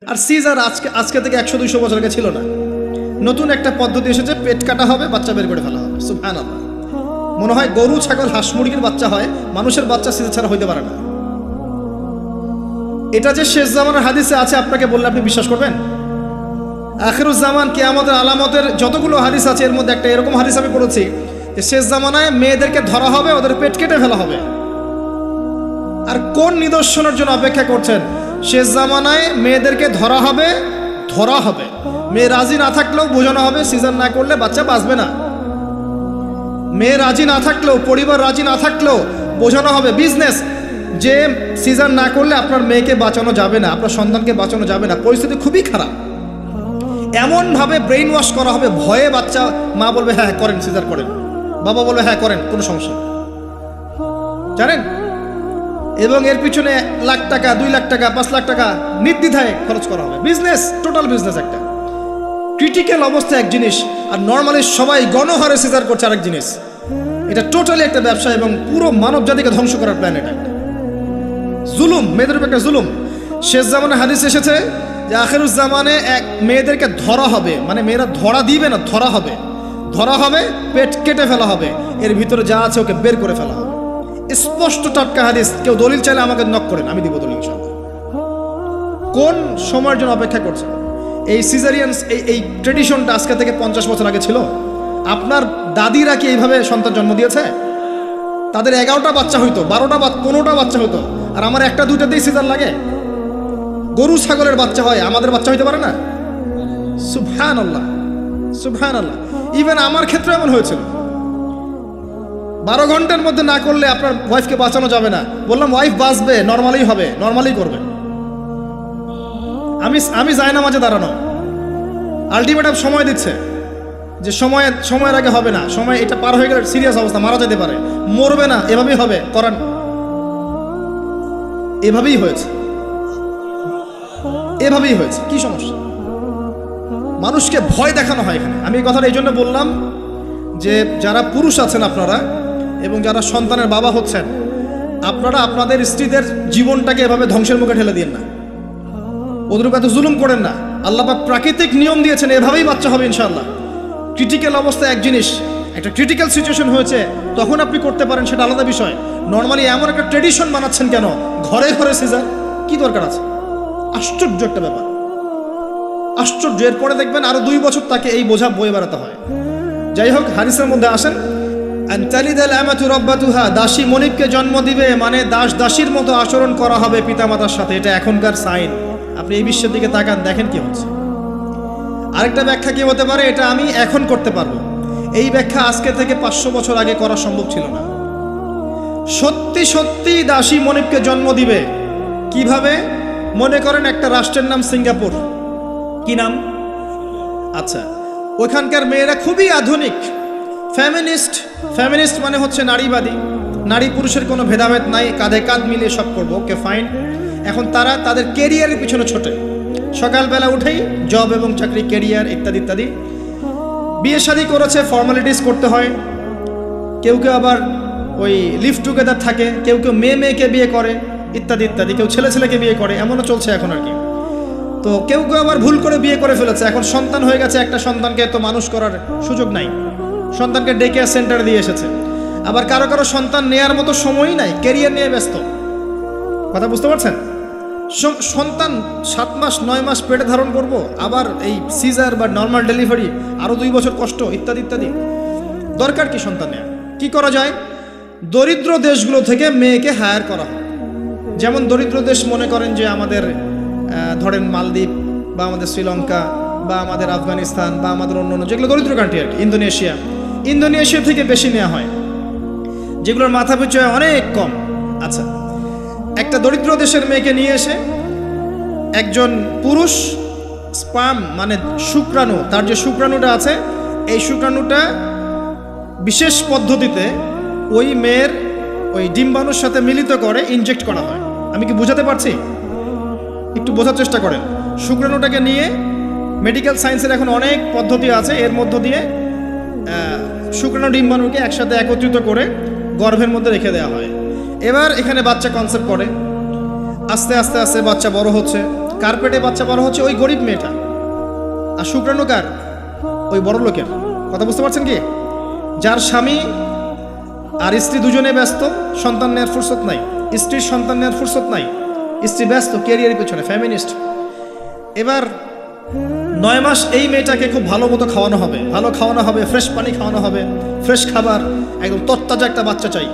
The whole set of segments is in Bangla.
আর সিজার আজকে থেকে 100-200 বছর আগে ছিল না। নতুন একটা পদ্ধতি এসেছে, পেট কাটা হবে, বাচ্চা বের করে ফেলা হবে। সুবহানাল্লাহ। মনে হয় গরু, ছাগল, হাঁস মুরগির বাচ্চা হয়, মানুষের বাচ্চা সিজার ছাড়া হইতে পারে না। এটা যে শেষ জামানের হাদিসে আছে, আপনাকে বললে আপনি বিশ্বাস করবেন? আখিরুজ জামান, কিয়ামতের আলামতের যতগুলো হাদিস আছে এর মধ্যে একটা এরকম হাদিস আমি পড়েছি যে শেষ জামানায় মেয়েদেরকে ধরা হবে, ওদের পেট কেটে ফেলা হবে। আর কোন নিদর্শনের জন্য অপেক্ষা করছেন? শেষ জামানায় মেয়েদেরকে ধরা হবে। মেয়ে রাজি না থাকলেও বোঝানো হবে সিজার না করলে বাচ্চা বাঁচবে না। মেয়ে রাজি না থাকলেও, পরিবার রাজি না থাকলেও বোঝানো হবে বিজনেস যে সিজার না করলে আপনার মেয়েকে বাঁচানো যাবে না, আপনার সন্তানকে বাঁচানো যাবে না, পরিস্থিতি খুবই খারাপ। এমনভাবে ব্রেইন ওয়াশ করা হবে, ভয়ে বাচ্চা, মা বলবে হ্যাঁ করেন, সিজার করেন, বাবা বলবে হ্যাঁ করেন, কোনো সমস্যা জানেন। এবং এর পিছনে 1 লাখ টাকা, 2 লাখ টাকা, 5 লাখ টাকা নির্দ্বিধায় খরচ করা হবে। Business, total business. একটা ক্রিটিক্যাল অবস্থা এক জিনিস, আর নর্মালি সবাই গণহারে সিজার করছে আরেক জিনিস। এটা টোটালি একটা ব্যবসা এবং পুরো মানব জাতিকে ধ্বংস করার প্ল্যান। এটা জুলুম, মেয়েদের উপর একটা জুলুম। শেষ জামানে হাদিস এসেছে যে আখিরুজ জামানে মেয়েদেরকে ধরা হবে, মানে মেয়েরা ধরা দিবে না, ধরা হবে, পেট কেটে ফেলা হবে, এর ভিতরে যা আছে ওকে বের করে ফেলা হবে। স্পষ্ট টাটকা হাদিস। কেউ দলিল চাইলে আমাকে নক করেন, আমি দিব দলিল ইনশাআল্লাহ। কোন সময়ের জন্য অপেক্ষা করছে? এই সিজারিয়ানস, এই ট্রেডিশনটা আজকে থেকে 50 বছর আগে ছিল। আপনার দাদিরা কি এইভাবে সন্তান জন্ম দিয়েছে? তাদের 11টা বাচ্চা হইতো, 12টা 15টা বাচ্চা হইতো, আর আমার 1-2টাতেই সিজার লাগে। গরু ছাগলের বাচ্চা হয়, আমাদের বাচ্চা হইতে পারে না? সুবহানাল্লাহ, সুবহানাল্লাহ। ইভেন আমার ক্ষেত্রে এমন হয়েছিল। 12 ঘন্টার মধ্যে না করলে আপনার ওয়াইফকে বাঁচানো যাবে না। বললাম ওয়াইফ বাঁচবে, নর্মালি হবে, নর্মালি করবে। আমি যাই না মাঝে দাঁড়ানো, আলটিমেটাম সময় দিচ্ছে যে সময়ের আগে হবে না, সময় এটা পার হয়ে গেলে সিরিয়াস অবস্থা, মারা যেতে পারে, মরবে না, এভাবেই হবে, করান। এভাবেই হয়েছে। কি সমস্যা? মানুষকে ভয় দেখানো হয় এখানে। আমি এই কথাটা এই জন্য বললাম যে যারা পুরুষ আছেন আপনারা এবং যারা সন্তানের বাবা হচ্ছেন, আপনারা আপনাদের স্ত্রীদের জীবনটাকে এভাবে ধ্বংসের মুখে ঠেলে দিন না, ওদের উপর এত জুলুম করেন না। আল্লাহ পাক প্রাকৃতিক নিয়ম দিয়েছেন, এভাবেই বাচ্চা হবে ইনশাআল্লাহ। ক্রিটিক্যাল অবস্থা এক জিনিস, একটা ক্রিটিক্যাল সিচুয়েশন হয়েছে তখন আপনি করতে পারেন, সেটা আলাদা বিষয়। নর্মালি এমন একটা ট্রেডিশন বানাচ্ছেন কেন? ঘরে ঘরে সিজার, কি দরকার আছে? আশ্চর্য একটা ব্যাপার, আশ্চর্য। এরপরে দেখবেন আরো 2 বছর তাকে এই বোঝা বয়ে বেড়াতে হয়। যাই হোক, হাদিসের মধ্যে আসেন, দাসী মনিবকে জন্ম দিবে, মানে দাসীর মতো আচরণ করা হবে পিতামাতার সাথে। এটা এখনকার সাইন। আপনি এই বিশ্বের দিকে তাকান, দেখেন কি হচ্ছে। আরেকটা ব্যাখ্যা কি হতে পারে? এটা আমি এখন করতে পারবো। এই ব্যাখ্যা আজকে থেকে 500 বছর আগে করা সম্ভব ছিল না। সত্যি দাসী মনিবকে জন্ম দিবে। কিভাবে? মনে করেন একটা রাষ্ট্রের নাম সিঙ্গাপুর। কি নাম? আচ্ছা, ওখানকার মেয়েরা খুবই আধুনিক, ফেমিনিস্ট মানে হচ্ছে নারীবাদী। নারী পুরুষের কোনো ভেদাভেদ নাই, কাঁধে কাঁধ মিলিয়ে সব করবো, ওকে ফাইন। এখন তারা তাদের কেরিয়ারের পিছনে ছোটে, সকালবেলা উঠেই জব এবং চাকরি, কেরিয়ার ইত্যাদি ইত্যাদি। বিয়ে শাদী করেছে, ফর্মালিটিস করতে হয়। কেউ আবার ওই লিভ টুগেদার থাকে, কেউ মেয়েকে বিয়ে করে ইত্যাদি ইত্যাদি, কেউ ছেলেকে বিয়ে করে, এমনও চলছে এখন আর কি। তো কেউ আবার ভুল করে বিয়ে করে ফেলেছে, এখন সন্তান হয়ে গেছে, একটা সন্তানকে তো মানুষ করার সুযোগ নাই, সন্তানকে ডে কেয়ার সেন্টারে দিয়ে এসেছে। আবার কারো সন্তান নেয়ার মতো সময়ই নাই, ক্যারিয়ার নিয়ে ব্যস্ত। কথা বুঝতে পারছেন? সন্তান 7 মাস 9 মাস পেটে ধারণ করব, আবার এই সিজার বা নর্মাল ডেলিভারি, আরো 2 বছর কষ্ট ইত্যাদি ইত্যাদি। দরকার কি সন্তান নেয়া? কি করা যায়? দরিদ্র দেশগুলো থেকে মেয়েকে হায়ার করা হয়। যেমন দরিদ্র দেশ মনে করেন যে আমাদের ধরেন মালদ্বীপ বা আমাদের শ্রীলঙ্কা বা আমাদের আফগানিস্তান বা আমাদের অন্য যেগুলো দরিদ্র কান্ট্রি আর কি, ইন্দোনেশিয়া থেকে বেশি নেওয়া হয়, যেগুলোর মাথা পিছু অনেক কম। আচ্ছা, একটা দরিদ্র দেশের মেয়েকে নিয়ে এসে একজন পুরুষ স্পার্ম মানে শুক্রাণু, তার যে শুক্রাণুটা আছে, এই শুক্রাণুটা বিশেষ পদ্ধতিতে ওই মেয়ের ওই ডিম্বাণুর সাথে মিলিত করে ইনজেক্ট করা হয়। আমি কি বোঝাতে পারছি? একটু বোঝার চেষ্টা করেন। শুক্রাণুটাকে নিয়ে মেডিকেল সায়েন্সের এখন অনেক পদ্ধতি আছে, এর মধ্য দিয়ে শুক্রাণু ডিম্বাণুকে একসাথে একত্রিত করে গর্ভের মধ্যে রেখে দেওয়া হয়। এবার এখানে বাচ্চা কনসেপ্ট করে, আস্তে আস্তে বাচ্চা বড় হচ্ছে, কার পেটে বাচ্চা বড় হচ্ছে? ওই গরিব মেয়েটা। আর শুক্রাণু কার? ওই বড় লোকের। কথা বুঝতে পারছেন কি? যার স্বামী আর স্ত্রী দুজনে ব্যস্ত, সন্তান নেওয়ার ফুরসত নাই, স্ত্রীর সন্তান নেওয়ার ফুরসত নাই, স্ত্রী ব্যস্ত ক্যারিয়ারের পেছনে, ফ্যামিনিস্ট। এবার 9 মাস এই মেয়েটাকে খুব ভালো মতো খাওয়ানো হবে, ভালো খাওয়ানো হবে, ফ্রেশ পানি খাওয়ানো হবে, ফ্রেশ খাবার, একদম তরতাজা একটা বাচ্চা চাই।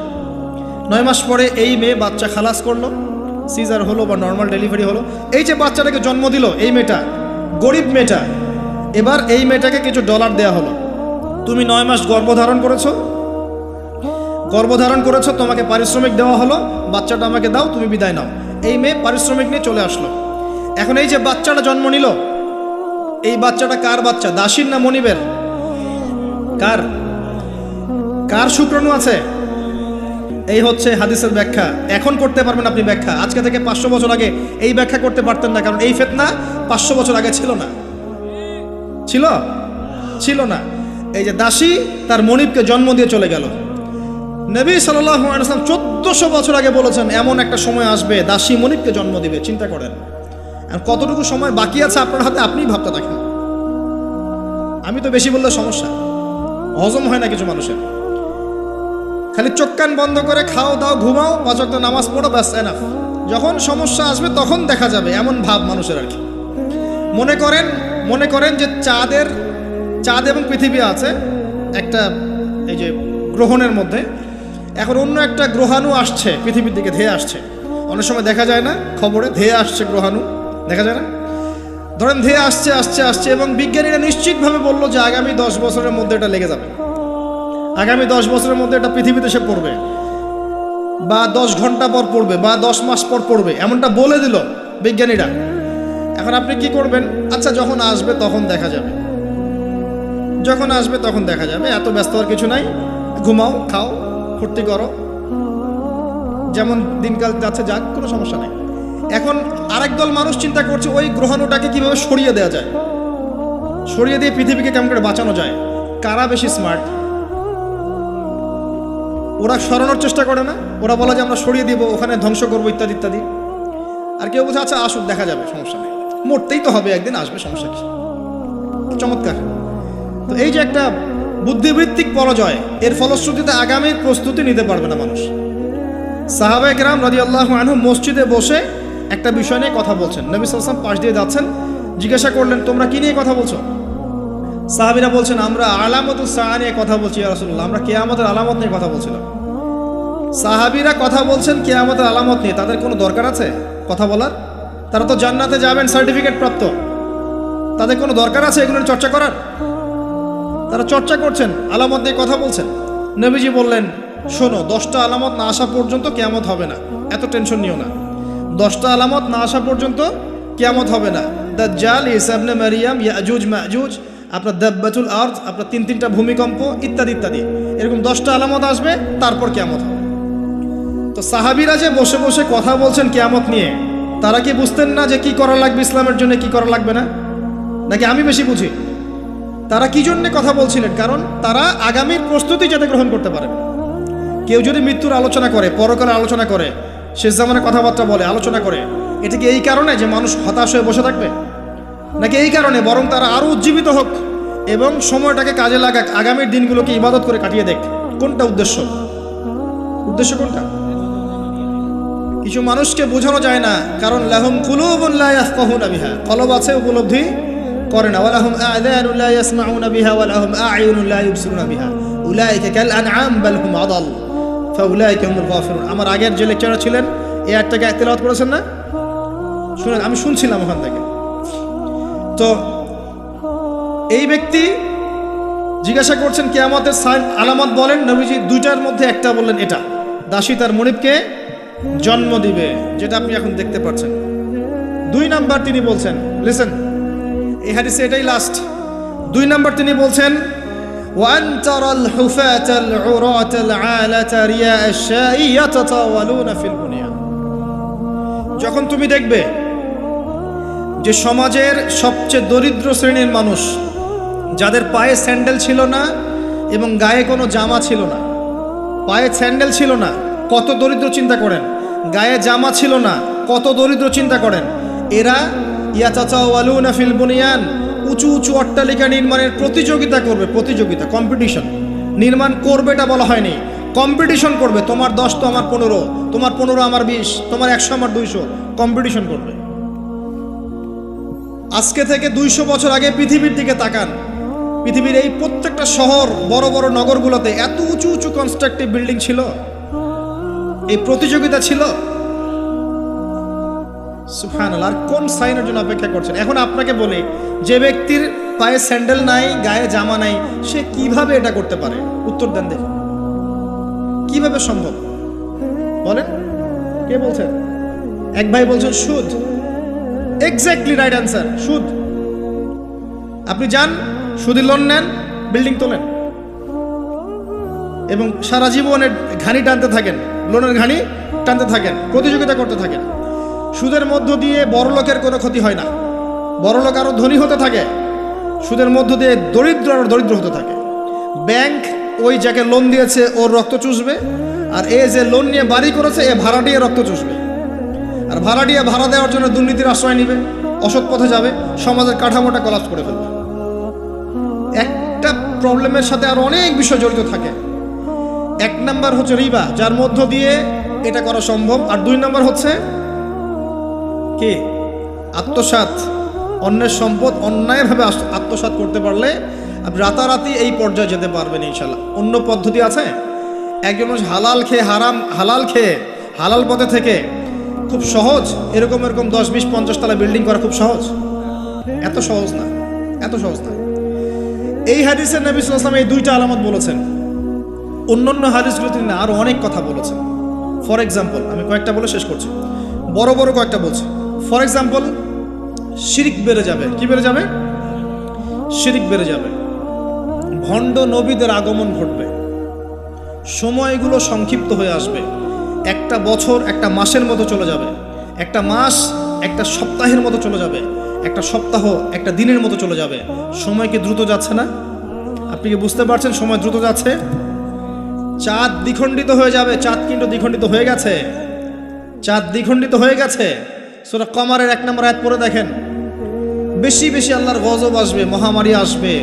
9 মাস পরে এই মেয়ে বাচ্চা খালাস করলো, সিজার হলো বা নর্মাল ডেলিভারি হলো। এই যে বাচ্চাটাকে জন্ম দিল এই মেয়েটা, গরিব মেয়েটা, এবার এই মেয়েটাকে কিছু ডলার দেয়া হলো। তুমি 9 মাস গর্ভধারণ করেছো, তোমাকে পারিশ্রমিক দেওয়া হলো, বাচ্চাটা আমাকে দাও, তুমি বিদায় নাও। এই মেয়ে পারিশ্রমিক নিয়ে চলে আসলো। এখন এই যে বাচ্চাটা জন্ম নিল, এই বাচ্চাটা কার বাচ্চা? দাসীর না মনিবের? কার? কার শুক্রাণু আছে? এই হচ্ছে হাদিসের ব্যাখ্যা। এখন করতে পারবেন আপনি ব্যাখ্যা, আজকে থেকে 500 বছর আগে এই ব্যাখ্যা করতে পারতেন না, কারণ এই ফিতনা 500 বছর আগে ছিল না। ছিল না। এই যে দাসী তার মনিবকে জন্ম দিয়ে চলে গেল। নবী সাল্লাল্লাহু আলাইহি ওয়াসাল্লাম 1400 বছর আগে বলেছেন এমন একটা সময় আসবে দাসী মনিবকে জন্ম দিবে। চিন্তা করেন আর কতটুকু সময় বাকি আছে আপনার হাতে, আপনিই ভাবতে থাকেন। আমি তো বেশি বললে সমস্যা, হজম হয় না কিছু মানুষের। খালি চোখ কান বন্ধ করে খাও দাও ঘুমাও, 5 ওয়াক্ত নামাজ পড়ো, ব্যাস এনাফ। যখন সমস্যা আসবে তখন দেখা যাবে, এমন ভাব মানুষের আর কি। মনে করেন যে চাঁদ এবং পৃথিবী আছে একটা এই যে গ্রহণের মধ্যে। এখন অন্য একটা গ্রহাণু আসছে পৃথিবীর দিকে, ধেয়ে আসছে। অনেক সময় দেখা যায় না খবরে, ধেয়ে আসছে গ্রহাণু, দেখা যায় না? ধরেন ধেয়ে আসছে এবং বিজ্ঞানীরা নিশ্চিতভাবে বললো যে আগামী 10 বছরের মধ্যে এটা লেগে যাবে, আগামী 10 বছরের মধ্যে এটা পৃথিবীতে এসে পড়বে, বা 10 ঘন্টা পর পড়বে, বা 10 মাস পর পড়বে, এমনটা বলে দিল বিজ্ঞানীরা। এখন আপনি কি করবেন? আচ্ছা যখন আসবে তখন দেখা যাবে, এত ব্যস্ত হওয়ার কিছু নাই, ঘুমাও খাও ফুর্তি করো, যেমন দিনকাল যাচ্ছে যাক, কোনো সমস্যা নাই। এখন আরেক দল মানুষ চিন্তা করছে ওই গ্রহাণুটাকে কিভাবে সরিয়ে দেওয়া যায়, সরিয়ে দিয়ে পৃথিবীকে কেমন করে বাঁচানো যায়। কারা বেশি স্মার্ট? ওরা সরানোর চেষ্টা করে না, ওরা বলে যে আমরা সরিয়ে দিব, ওখানে ধ্বংস করবো, ইত্যাদি ইত্যাদি। আর কেউ বলছে আচ্ছা আসুক দেখা যাবে, সমস্যা নেই, মরতেই তো হবে একদিন, আসবে, সমস্যা কি। চমৎকার। তো এই যে একটা বুদ্ধিবৃত্তিক পরাজয়, এর ফলশ্রুতিতে আগামীর প্রস্তুতি নিতে পারবে না মানুষ। সাহাবায়ে কেরাম রাদিয়াল্লাহু আনহুম মসজিদে বসে একটা বিষয় নিয়ে কথা বলছেন, নবী সাল্লাল্লাহু আলাইহি ওয়াসাল্লাম পাশ দিয়ে যাচ্ছেন, জিজ্ঞাসা করলেন তোমরা কি নিয়ে কথা বলছো? সাহাবীরা বলছেন আমরা আলামাতুস সাআ নিয়ে কথা বলছি ইয়া রাসূলুল্লাহ, আমরা কিয়ামতের আলামত নিয়ে কথা বলছিলাম। সাহাবীরা কথা বলছেন কিয়ামতের আলামত নিয়ে, তাদের কোনো দরকার আছে কথা বলার? তারা তো জান্নাতে যাবেন সার্টিফিকেট প্রাপ্ত, তাদের কোনো দরকার আছে এগুলোর চর্চা করার? তারা চর্চা করছেন, আলামত নিয়ে কথা বলছেন। নবীজি বললেন শোনো, 10টা আলামত না আসা পর্যন্ত কিয়ামত হবে না, এত টেনশন নিও না। 10টা আলামত না আসা পর্যন্ত কিয়ামত হবে না। দাজ্জাল, ঈসা ইবনে মারিয়াম, ইয়াজুজ মাজুজ, আপনার দাব্বাতুল আরদ, আপনার 3টা ভূমিকম্প, ইত্যাদি ইত্যাদি, এরকম 10টা আলামত আসবে, তারপর কিয়ামত হবে। তো সাহাবীরা যে বসে বসে কথা বলছেন কিয়ামত নিয়ে, তারা কি বুঝতেন না যে কি করা লাগবে ইসলামের জন্য, কি করা লাগবে না? নাকি আমি বেশি বুঝি? তারা কি জন্য কথা বলছিলেন? কারণ তারা আগামীর প্রস্তুতি যাতে গ্রহণ করতে পারেন। কেউ যদি মৃত্যুর আলোচনা করে, পরকালের আলোচনা করে, শেষ জামানের কথাবার্তা বলে, আলোচনা করে, এটা কি এই কারণে যে মানুষ হতাশ হয়ে বসে থাকবে? নাকি এই কারণে বরং তারা আরও উজ্জীবিত হোক এবং সময়টাকে কাজে লাগাক, আগামীর দিনগুলোকে ইবাদত করে কাটিয়ে দেখ? কোনটা উদ্দেশ্য কোনটা? কিছু মানুষকে বোঝানো যায় না, কারণ লাহুম কুলুবুন লা ইয়াফকাহুনা বিহা, কলব আছে উপলব্ধি করে না। ওয়ালাহুম আযানুন লা ইয়াসমাউনা বিহা ওয়ালাহুম আ'য়ুনুন লা ইউবসিরুনা বিহা উলাইকা কাল আনআম বাল হুম আদাল ফাউলাইকা হুমুল গাফিরুন। আমার আগের যে লেকচারার ছিলেন এই আয়াতটাকে তেলাওয়াত করেছেন না? শুনেন, আমি শুনছিলাম ওখান থেকে। তো এই ব্যক্তি জিজ্ঞাসা করছেন কিয়ামতের সাইন আলামত বলেন, নবীজি 2টার মধ্যে একটা বললেন, এটা দাসী তার মনিবকে জন্ম দিবে, যেটা আপনি এখন দেখতে পাচ্ছেন। 2 নাম্বার তিনি বলছেন, লিসেন, এই হাদিসে এটাই লাস্ট। 2 নাম্বার তিনি বলছেন ওয়ান তারাল হুফাতাল উরাতাল আলাতা রিয়া আশ-শাই ইয়াতাতাওয়ালুনা ফিল বুনিয়ান। যখন তুমি দেখবে যে সমাজের সবচেয়ে দরিদ্র শ্রেণীর মানুষ, যাদের পায়ে স্যান্ডেল ছিল না এবং গায়ে কোনো জামা ছিল না, পায়ে স্যান্ডেল ছিল না, কত দরিদ্র চিন্তা করেন, গায়ে জামা ছিল না, কত দরিদ্র চিন্তা করেন, এরা ইয়াতাতাওয়ালুনা ফিল বুনিয়ান, উঁচু উঁচু অট্টালিকা নির্মাণের প্রতিযোগিতা করবে, প্রতিযোগিতা কম্পিটিশন। নির্মাণ করবে এটা বলা হয়নি, কম্পিটিশন করবে। তোমার 10 তো আমার 15, তোমার 15 আমার 20, তোমার 100 আমার 200, কম্পিটিশন করবে। আজকে থেকে 200 বছর আগে পৃথিবীর দিকে তাকান, পৃথিবীর এই প্রত্যেকটা শহর, বড় বড় নগরগুলোতে এত উঁচু উঁচু কনস্ট্রাকটিভ বিল্ডিং ছিল, এই প্রতিযোগিতা ছিল। সুবহানাল্লাহ। আর কোন সাইনের জন্য অপেক্ষা করছেন? এখন আপনাকে বলি, যে ব্যক্তির পায়ে স্যান্ডেল নাই, গায়ে জামা নাই, সে কিভাবে এটা করতে পারে? উত্তর দেন দেখুন, কিভাবে সম্ভব বলেন? কে বলছেন? এক ভাই বলছেন সুদ। এক্স্যাক্টলি রাইট অ্যান্সার, সুদ। আপনি যান, সুদি লোন নেন, বিল্ডিং তোলেন এবং সারা জীবনের ঘানি টানতে থাকেন, লোনের ঘানি টানতে থাকেন, প্রতিযোগিতা করতে থাকেন। সুদের মধ্য দিয়ে বড় লোকের কোনো ক্ষতি হয় না, বড় লোক আরো ধনী হতে থাকে, সুদের মধ্য দিয়ে দরিদ্র আরো দরিদ্র হতে থাকে। ব্যাংক ওই যাকে লোন দিয়েছে ওর রক্ত চুষবে, আর এ যে লোন নিয়ে বাড়ি করেছে এ ভাড়াটিয়া রক্ত চুষবে। আর ভাড়াটিয়া ভাড়া দেওয়ার জন্য দুর্নীতির আশ্রয় নিবে, অসৎ পথে যাবে, সমাজের কাঠামোটা কলাপস করে ফেলবে। একটা প্রবলেমের সাথে আরো অনেক বিষয় জড়িত থাকে। 1 নাম্বার হচ্ছে রিবা, যার মধ্য দিয়ে এটা করা সম্ভব। আর 2 নাম্বার হচ্ছে কি? আত্মসাৎ। অন্যের সম্পদ অন্যায়ভাবে আত্মসাৎ করতে পারলে আপনি রাতারাতি এই পর্যায়ে যেতে পারবেন ইনশাল্লাহ। অন্য পদ্ধতি আছে? একজন মানুষ হালাল খেয়ে হালাল পথে থেকে খুব সহজ এরকম 10, 20, 50 তলা বিল্ডিং করা খুব সহজ? এত সহজ না, এত সহজ না। এই হাদিসে নবী সাল্লাল্লাহু আলাইহি ওয়াসাল্লাম এই 2টা আলামত বলেছেন। অন্যান্য হাদিসগুলো তিনি আরো অনেক কথা বলেছেন। ফর এক্সাম্পল, আমি কয়েকটা বলে শেষ করছি, বড় বড় কয়েকটা বলছি। ফর এক্সাম্পল, শিরিক বেড়ে যাবে। কি বেড়ে যাবে? শিরিক বেড়ে যাবে। ভণ্ড নবীদের আগমন ঘটবে, সময়গুলো সংক্ষিপ্ত হয়ে আসবে। একটা বছর একটা মাসের মতো চলে যাবে, একটা মাস একটা সপ্তাহের মতো চলে যাবে, একটা সপ্তাহ একটা দিনের মতো চলে যাবে। সময় কি দ্রুত যাচ্ছে না? আপনি কি বুঝতে পারছেন সময় দ্রুত যাচ্ছে? চাঁদ দ্বিখণ্ডিত হয়ে যাবে। চাঁদ কিন্তু দ্বিখণ্ডিত হয়ে গেছে, চাঁদ দ্বিখণ্ডিত হয়ে গেছে। সূরা কমারের 1 নম্বর আয়াত পড়ে দেখেন। বেশি বেশি আল্লাহর গজব আসবে, মহামারী আসবে,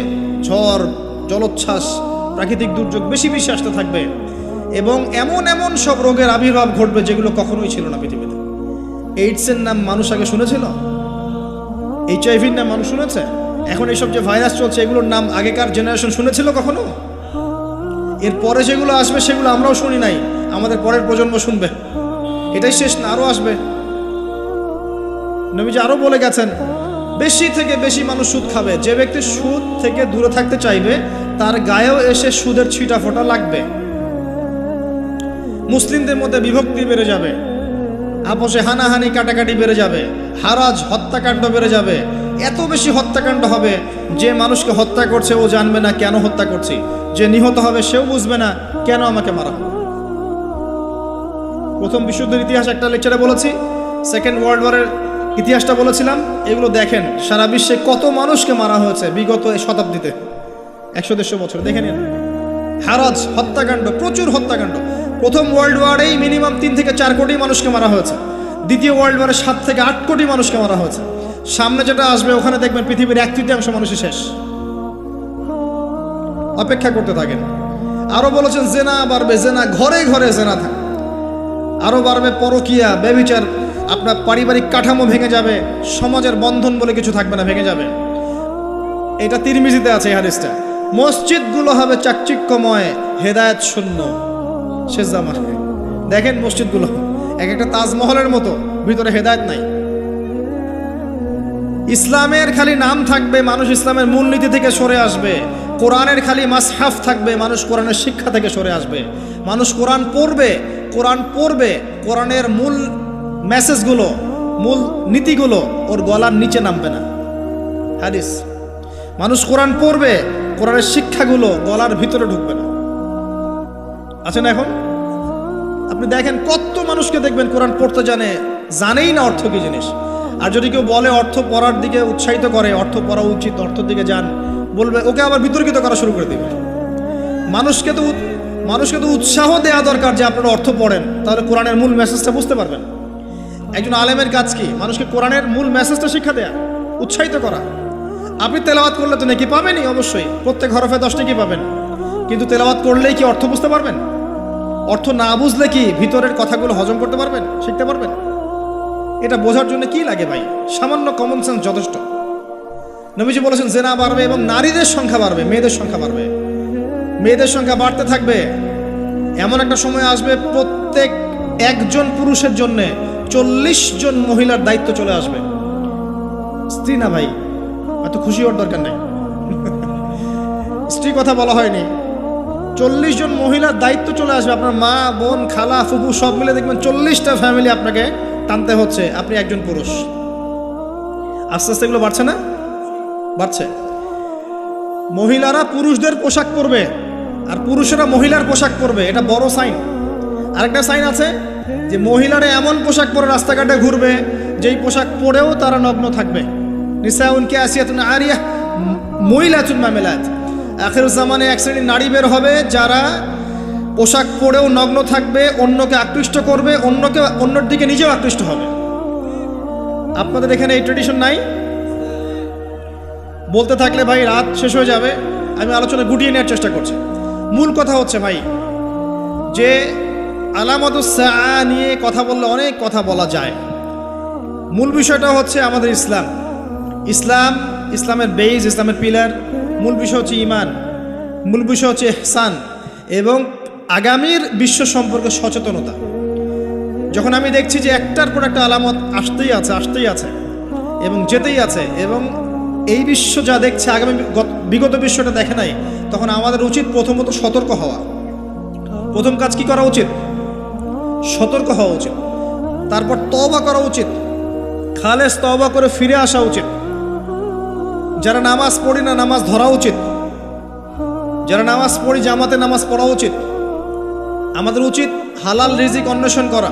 ঝড়, জলোচ্ছ্বাস, প্রাকৃতিক দুর্যোগ বেশি বেশি আসতে থাকবে এবং এমন এমন সব রোগের আবির্ভাব ঘটবে যেগুলো কখনোই ছিল না পৃথিবীতে। এইডসের নাম মানুষ আগে শুনেছিল? HIV-র নাম মানুষ শুনেছে? এখন এইসব যে ভাইরাস চলছে এগুলোর নাম আগেকার জেনারেশন শুনেছিল কখনো? এরপরে যেগুলো আসবে সেগুলো আমরাও শুনি নাই, আমাদের পরের প্রজন্ম শুনবে। এটাই শেষ না, আরও আসবে। নবীজি আরও বলে গেছেন, বেশি থেকে বেশি মানুষ সুদ খাবে। যে ব্যক্তি সুদ থেকে দূরে থাকতে চাইবে তার গায়েও এসে সুদের ছিটা ফোঁটা লাগবে। মুসলিমদের মধ্যে বিভক্তি বেড়ে যাবে, আপোষে হানাহানি কাটাকাটি বেড়ে যাবে, হারাজ হত্যাকাণ্ড বেড়ে যাবে। এত বেশি হত্যাকাণ্ড হবে যে মানুষকে হত্যা করছে ও জানবে না কেন হত্যা করছি, যে নিহত হবে সেও বুঝবে না কেন আমাকে মারা হবে। প্রথম বিশ্বযুদ্ধের ইতিহাস একটা লেকচারে বলেছি, সেকেন্ড ওয়ার্ল্ড ওয়ারের ইতিহাসটা বলেছিলাম। এগুলো দেখেন সারা বিশ্বে কত মানুষকে মারা হয়েছে বিগত শতাব্দীতে, 100-150 বছর দেখে নিন। হারাজ হত্যাকাণ্ড, প্রচুর হত্যাকাণ্ড। প্রথম ওয়ার্ল্ড ওয়ারেই মিনিমাম 3 থেকে 4 কোটি মানুষকে মারা হয়েছে। দ্বিতীয় ওয়ার্ল্ড ওয়ারে 7 থেকে 8 কোটি মানুষকে মারা হয়েছে। সামনে যেটা আসবে ওখানে দেখবেন পৃথিবীর 1/3 মানুষই শেষ। অপেক্ষা করতে থাকেন। আরো বলেছেন জেনা বাড়বে, জেনা ঘরে ঘরে জেনা থাকে। আরো বাড়বে পরকিয়া, ব্যভিচার, আপনার পারিবারিক কাঠামো ভেঙে যাবে, সমাজের বন্ধন বলে কিছু থাকবে না, ভেঙে যাবে। এটা তিরমিজিতে আছে এই হাদিসটা। মসজিদগুলো হবে চাকচিক্যময়, হেদায়েত শূন্য শেষ জামানে। দেখেন মসজিদগুলো এক একটা তাজমহলের মতো, ভিতরে হেদায়েত নাই। ইসলামের খালি নাম থাকবে, মানুষ ইসলামের মূলনীতি থেকে সরে আসবে। কোরআনের খালি মাসহাফ থাকবে, মানুষ কোরআনের শিক্ষা থেকে সরে আসবে। মানুষ কোরআন পড়বে, কোরআনের মূল মেসেজগুলো, মূল নীতিগুলো ওর গলার নিচে নামবে না। হাদিস, মানুষ কোরআন পড়বে, কোরআনের শিক্ষাগুলো গলার ভিতরে ঢুকবে না। আছেন এখন আপনি দেখেন কত মানুষকে দেখবেন কোরআন পড়তে জানেই না অর্থ কি জিনিস। আর যদি কেউ বলে অর্থ পড়ার দিকে উৎসাহিত করে, অর্থ পড়া উচিত, অর্থের দিকে যান বলবে, ওকে আবার বিতর্কিত করা শুরু করে দেবে। মানুষকে তো উৎসাহ দেওয়া দরকার যে আপনারা অর্থ পড়েন, তাহলে কোরআনের মূল মেসেজটা বুঝতে পারবেন। একজন আলেমের কাজ কি? মানুষকে কোরআনের মূল মেসেজটা শিক্ষা দেয়া, উৎসাহিত করা। আপনি তেলাওয়াত করলে তো নাকি পাবেনই, অবশ্যই প্রত্যেক হরফে 10 নাকি পাবেন, কিন্তু তেলাওয়াত করলেই কি অর্থ বুঝতে পারবেন? অর্থ না বুঝলে কি ভিতরের কথাগুলো হজম করতে পারবেন, শিখতে পারবেন? এটা বোঝার জন্য কি লাগে ভাই? সামান্য কমন সেন্স যথেষ্ট। নবীজি বলেছেন জেনা বাড়বে এবং নারীদের সংখ্যা বাড়বে, মেয়েদের সংখ্যা বাড়বে, মেয়েদের সংখ্যা বাড়তে থাকবে। এমন একটা সময় আসবে প্রত্যেক একজন পুরুষের জন্য 40 জন মহিলার দায়িত্ব চলে আসবে। স্ত্রী না ভাই, এত খুশি হওয়ার দরকার নেই, স্ত্রী কথা বলা হয়নি। 40 জন মহিলার দায়িত্ব চলে আসবে। আপনার মা, বোন, খালা, ফুফু সব মিলে দেখবেন 40টা ফ্যামিলি আপনাকে টানতে হচ্ছে, আপনি একজন পুরুষ। আস্তে আস্তে এগুলো বাড়ছে না? বাড়ছে। মহিলারা পুরুষদের পোশাক পরবে আর পুরুষেরা মহিলার পোশাক পরবে, এটা বড় সাইন। আরেকটা সাইন আছে যে মহিলারা এমন পোশাক পরে রাস্তাঘাটে ঘুরবে যেই পোশাক পরেও তারা নগ্ন থাকবে। নিসাউন কাসিয়াতুন আরিয়াহ মুইলাতুন মামিলাত। আখির জামানে এক শ্রেণীর নারী বের হবে যারা পোশাক পরেও নগ্ন থাকবে, অন্যকে আকৃষ্ট করবে, অন্যর দিকে নিজেও আকৃষ্ট হবে। আপনাদের এখানে এই ট্রেডিশন নাই? বলতে থাকলে ভাই রাত শেষ হয়ে যাবে, আমি আলোচনা গুটিয়ে নেওয়ার চেষ্টা করছি। মূল কথা হচ্ছে ভাই যে আলামাতুস সাআ নিয়ে কথা বললে অনেক কথা বলা যায়। মূল বিষয়টা হচ্ছে আমাদের ইসলামের বেইজ, ইসলামের পিলার। মূল বিষয় হচ্ছে ঈমান, মূল বিষয় হচ্ছে ইহসান এবং আগামীর বিশ্ব সম্পর্কে সচেতনতা। যখন আমি দেখছি যে একটার পর একটা আলামত আসতেই আছে এবং যেতেই আছে, এবং এই বিশ্ব যা দেখছে আগামী বিগত বিশ্বটা দেখে নাই, তখন আমাদের উচিত প্রথমত সতর্ক হওয়া। প্রথম কাজ কি করা উচিত? সতর্ক হওয়া উচিত। তারপর তওবা করা উচিত, খালেস তওবা করে ফিরে আসা উচিত। যারা নামাজ পড়ি না নামাজ ধরা উচিত, যারা নামাজ পড়ি জামাতে নামাজ পড়া উচিত। আমাদের উচিত হালাল রিজিক অন্বেষণ করা,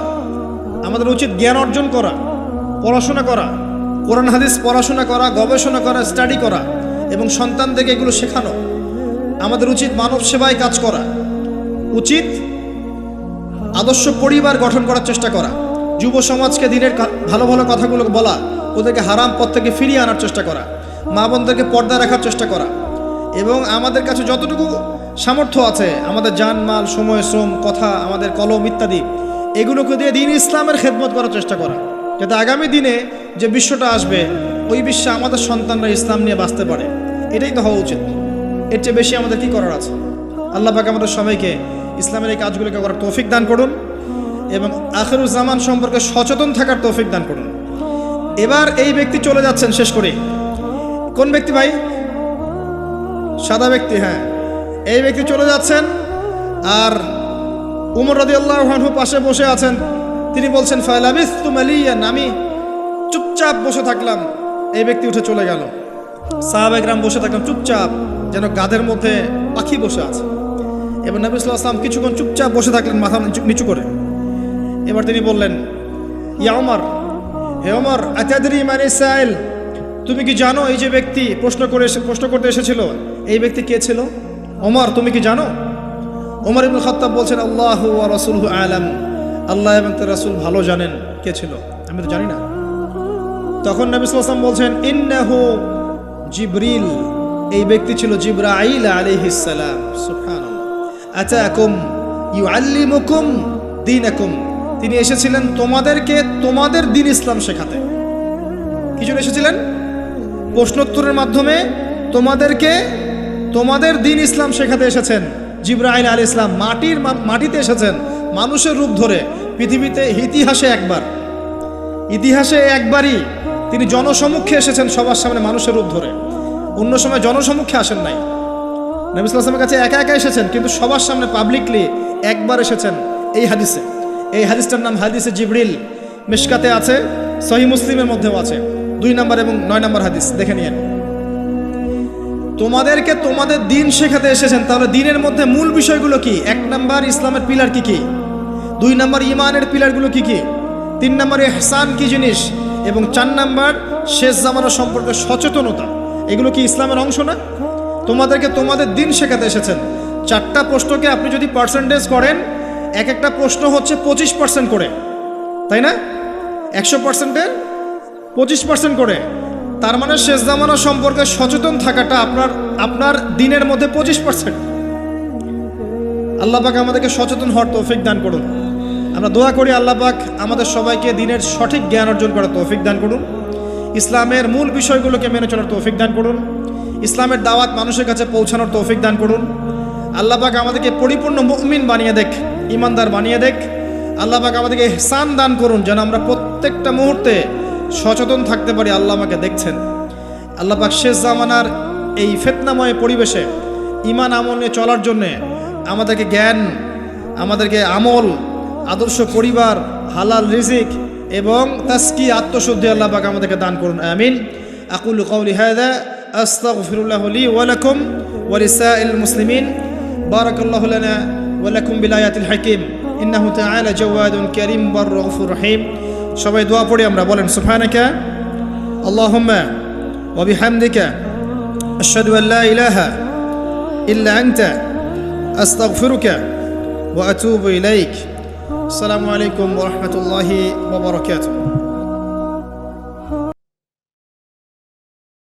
আমাদের উচিত জ্ঞান অর্জন করা, পড়াশোনা করা, কোরআন হাদিস পড়াশোনা করা, গবেষণা করা, স্টাডি করা এবং সন্তানদেরকে এগুলো শেখানো। আমাদের উচিত মানব সেবায় কাজ করা, উচিত আদর্শ পরিবার গঠন করার চেষ্টা করা, যুব সমাজকে দিনের ভালো ভালো কথাগুলো বলা, ওদেরকে হারাম পথ থেকে ফিরিয়ে আনার চেষ্টা করা, মা বোনদেরকে পর্দা রাখার চেষ্টা করা, এবং আমাদের কাছে যতটুকু সামর্থ্য আছে আমাদের জানমাল, সময়, শ্রম, কথা, আমাদের কলম ইত্যাদি এগুলোকে দিয়ে দিন ইসলামের খেদমত করার চেষ্টা করা, যাতে আগামী দিনে যে বিশ্বটা আসবে ওই বিশ্বে আমাদের সন্তানরা ইসলাম নিয়ে বাঁচতে পারে। এটাই তো হওয়া উচিত। এর চেয়ে বেশি আমাদের কি করার আছে? আল্লাহ পাক আমাদের সবাইকে ইসলামের এই কাজগুলোকে করার তৌফিক দান করুন এবং আখিরুজ জামান সম্পর্কে সচেতন থাকার তৌফিক দান করুন। এবার এই ব্যক্তি চলে যাচ্ছেন, শেষ করে। কোন ব্যক্তি ভাই? সাদা ব্যক্তি, হ্যাঁ। এই ব্যক্তি চলে যাচ্ছেন আর উমর রাদিয়াল্লাহু আনহু পাশে বসে আছেন। তিনি বলছেন ফালাবিস্তু মালিয়ান, আমি চুপচাপ বসে থাকলাম। এই ব্যক্তি উঠে চলে গেল। সাহাবায়ে কেরাম বসে থাকলাম চুপচাপ, যেন গাদের মধ্যে পাখি বসে আছে। এবার নবী সাল্লাল্লাহু আলাইহি ওয়াসাল্লাম কিছুক্ষণ চুপচাপ বসে থাকলেন, মাথা নিচু করে। এবার তিনি বললেন, ইয়া ওমর, হে ওমর, আতাদরি মানে সাইল, তুমি কি জানো এই যে ব্যক্তি প্রশ্ন করতে এসেছিল, এই ব্যক্তি কে ছিল? ওমর, তুমি কি জানো? ওমর ইবনে খাত্তাব বলছেন, আল্লাহু ওয়া রাসূলুহু আলাম, আল্লাহ এবং তার রাসূল ভালো জানেন কে ছিল, আমি তো জানি না। তখন নবী সাল্লাল্লাহু আলাইহি ওয়াসাল্লাম বলছেন, ইন্নাহু জিবরিল, এই ব্যক্তি ছিল জিবরাইল আলাইহিস সালাম। সুবহানাল্লাহ। আতাকুম ইউআল্লিমুকুম দীনাকুম, তিনি এসেছিলেন তোমাদেরকে তোমাদের দ্বীন ইসলাম শেখাতে। কি জন্য এসেছিলেন? প্রশ্নোত্তরের মাধ্যমে তোমাদেরকে তোমাদের দ্বীন ইসলাম শেখাতে এসেছেন। জিবরাইল আলাইহিস সালাম মাটিতে এসেছেন মানুষের রূপ ধরে। পৃথিবীতে ইতিহাসে একবারই তিনি জনসমক্ষে এসেছেন, সবার সামনে মানুষের রূপ ধরে। অন্য সময় জনসমক্ষে আসেন নাই। নবী সাল্লাল্লাহু আলাইহি ওয়াসাল্লামের কাছে একা একা এসেছেন, কিন্তু সবার সামনে পাবলিকলি একবার এসেছেন। এই হাদিসটার নাম হাদিসে জিবরিল। মিশকাতে আছে, সহিহ মুসলিমের মধ্যেও আছে, 2 নম্বর এবং 9 নম্বর হাদিস, দেখে নিয়েন। তোমাদেরকে তোমাদের দ্বীন শেখাতে এসেছেন। তাহলে দ্বীনের মধ্যে মূল বিষয়গুলো কি? 1 নম্বর ইসলামের পিলার কি কি, 2 নম্বর ঈমানের পিলারগুলো কি কি, 3 নম্বর ইহসান কি জিনিস, এবং 4 নম্বর শেষ জামানা সম্পর্কে সচেতনতা। এগুলো কি ইসলামের অংশ না? তোমাদেরকে তোমাদের দ্বীন শেখাতে এসেছেন। 4টা প্রশ্নকে আপনি যদি পার্সেন্টেজ করেন, এক একটা প্রশ্ন হচ্ছে 25% করে, তাই না? 100%-এর 25% করে। তার মানে শেষ জামানা সম্পর্কে সচেতন থাকাটা আপনার দিনের মধ্যে 25%। আল্লাহ পাক আমাদেরকে সচেতন হওয়ার তৌফিক দান করুন। আমরা দোয়া করি আল্লাহ পাক আমাদের সবাইকে দিনের সঠিক জ্ঞান অর্জন করার তৌফিক দান করুন, ইসলামের মূল বিষয়গুলোকে মেনে চলার তৌফিক দান করুন, ইসলামের দাওয়াত মানুষের কাছে পৌঁছানোর তৌফিক দান করুন। আল্লাহ পাক আমাদেরকে পরিপূর্ণ মুমিন বানিয়ে দেখ, ইমানদার বানিয়ে দেখ। আল্লাহ পাক আমাদেরকে ইহসান দান করুন, যেন আমরা প্রত্যেকটা মুহূর্তে সচেতন থাকতে পারি আল্লাহ আমাকে দেখছেন। আল্লাহ পাক শেষ জামানার এই ফিতনাময় পরিবেশে ঈমান আমল নিয়ে চলার জন্যে আমাদেরকে জ্ঞান, আমাদেরকে আমল, আদর্শ পরিবার, হালাল রিজিক এবং তাসকি আত্মশুদ্ধি আল্লাহ পাক আমাদেরকে দান করুন। আমিন। আকুলু কাউলি হাযা আস্তাগফিরুল্লাহ লি ওয়া লাকুম ওয়া লিসাইল মুসলিমিন। বারাকাল্লাহু লানা ওয়া লাকুম বিল আয়াতিল হাকীম ইন্নাহু তাআলা জাওয়াদুন কারীম ওয়া রাউফুর রহিম। সবাই দোয়া পড়ি আমরা, বলেন সুবহানাকা আল্লাহুম্মা ওয়া বিহামদিকা আশহাদু আল লা ইলাহা ইল্লা আনতা আস্তাগফিরুকা ওয়া আতুবু ইলাইক। আসসালামু আলাইকুম ওয়া রাহমাতুল্লাহি ওয়া বারাকাতুহু।